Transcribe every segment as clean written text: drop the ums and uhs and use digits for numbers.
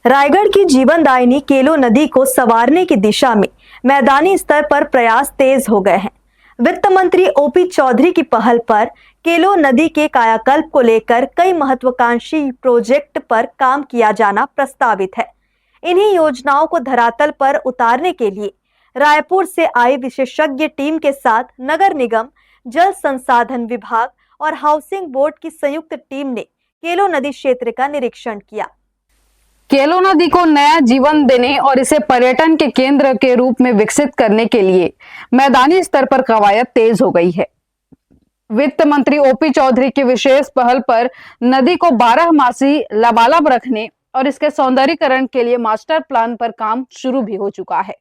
रायगढ़ की जीवनदायिनी केलो नदी को संवारने की दिशा में मैदानी स्तर पर प्रयास तेज हो गए हैं। वित्त मंत्री ओपी चौधरी की पहल पर केलो नदी के कायाकल्प को लेकर कई महत्वाकांक्षी प्रोजेक्ट पर काम किया जाना प्रस्तावित है। इन्हीं योजनाओं को धरातल पर उतारने के लिए रायपुर से आई विशेषज्ञ टीम के साथ नगर निगम, जल संसाधन विभाग और हाउसिंग बोर्ड की संयुक्त टीम ने केलो नदी क्षेत्र का निरीक्षण किया। केलो नदी को नया जीवन देने और इसे पर्यटन के केंद्र के रूप में विकसित करने के लिए मैदानी स्तर पर कवायद तेज हो गई है। वित्त मंत्री ओपी चौधरी की विशेष पहल पर नदी को 12 मासी लबालब रखने और इसके सौंदर्यीकरण के लिए मास्टर प्लान पर काम शुरू भी हो चुका है।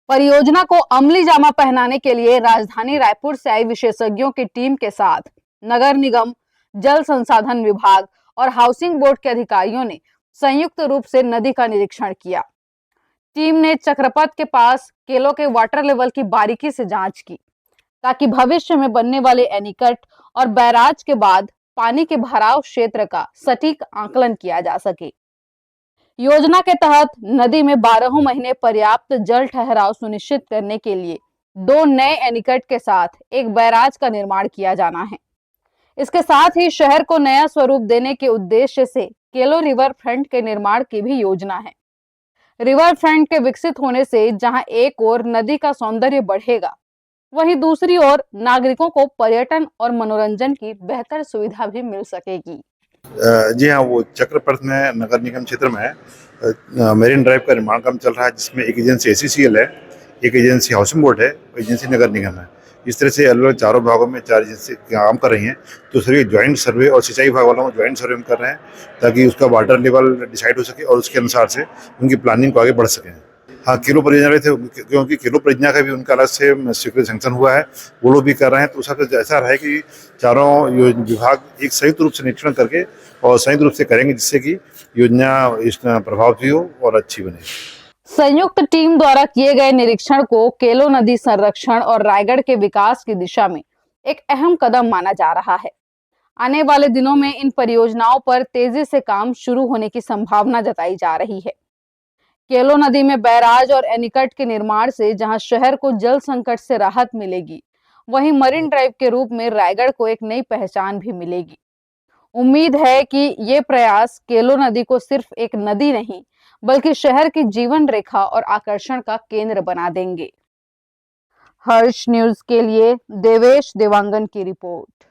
परियोजना को अमली जामा पहनाने के लिए राजधानी रायपुर से आई विशेषज्ञों की टीम के साथ नगर निगम, जल संसाधन विभाग और हाउसिंग बोर्ड के अधिकारियों ने संयुक्त रूप से नदी का निरीक्षण किया। टीम ने चक्रपथ के पास केलो के वाटर लेवल की बारीकी से जांच की ताकि भविष्य में बनने वाले एनीकट और बैराज के बाद पानी के भराव क्षेत्र का सटीक आकलन किया जा सके। योजना के तहत नदी में 12 महीने पर्याप्त जल ठहराव सुनिश्चित करने के लिए 2 नए एनीकट के साथ एक बैराज का निर्माण किया जाना है। इसके साथ ही शहर को नया स्वरूप देने के उद्देश्य से केलो रिवर फ्रंट के निर्माण की भी योजना है। रिवर फ्रंट के विकसित होने से जहां एक ओर नदी का सौंदर्य बढ़ेगा, वहीं दूसरी ओर नागरिकों को पर्यटन और मनोरंजन की बेहतर सुविधा भी मिल सकेगी। जी हाँ, वो चक्रपथ में नगर निगम क्षेत्र में मेरीन ड्राइव का निर्माण काम चल रहा है, जिसमें एक एजेंसी ACCL है, एक एजेंसी हाउसिंग बोर्ड है, एजेंसी नगर निगम है। इस तरह से अलग अलग चारों भागों में 4 एजेंसी काम कर रही हैं। तो सभी ज्वाइंट सर्वे और सिंचाई विभाग वालों को ज्वाइंट सर्वे कर रहे हैं ताकि उसका वाटर लेवल डिसाइड हो सके और उसके अनुसार से उनकी प्लानिंग को आगे बढ़ सकें। हाँ, केलो परियोजना रहे थे, क्योंकि केलो परियोजना का भी उनका अलग से स्वीकृति सैंक्शन हुआ है, वो लोग भी कर रहे हैं। तो उस हिसाब से ऐसा रहे कि चारों विभाग एक संयुक्त रूप से निरीक्षण करके और संयुक्त रूप से करेंगे, जिससे कि योजना इस प्रभावशाली हो और अच्छी बने। संयुक्त टीम द्वारा किए गए निरीक्षण को केलो नदी संरक्षण और रायगढ़ के विकास की दिशा में एक अहम कदम माना जा रहा है। आने वाले दिनों में इन परियोजनाओं पर तेजी से काम शुरू होने की संभावना जताई जा रही है। केलो नदी में बैराज और एनीकट के निर्माण से जहां शहर को जल संकट से राहत मिलेगी, वहीं मरीन ड्राइव के रूप में रायगढ़ को एक नई पहचान भी मिलेगी। उम्मीद है कि ये प्रयास केलो नदी को सिर्फ एक नदी नहीं, बल्कि शहर की जीवन रेखा और आकर्षण का केंद्र बना देंगे। हर्ष न्यूज के लिए देवेश देवांगन की रिपोर्ट।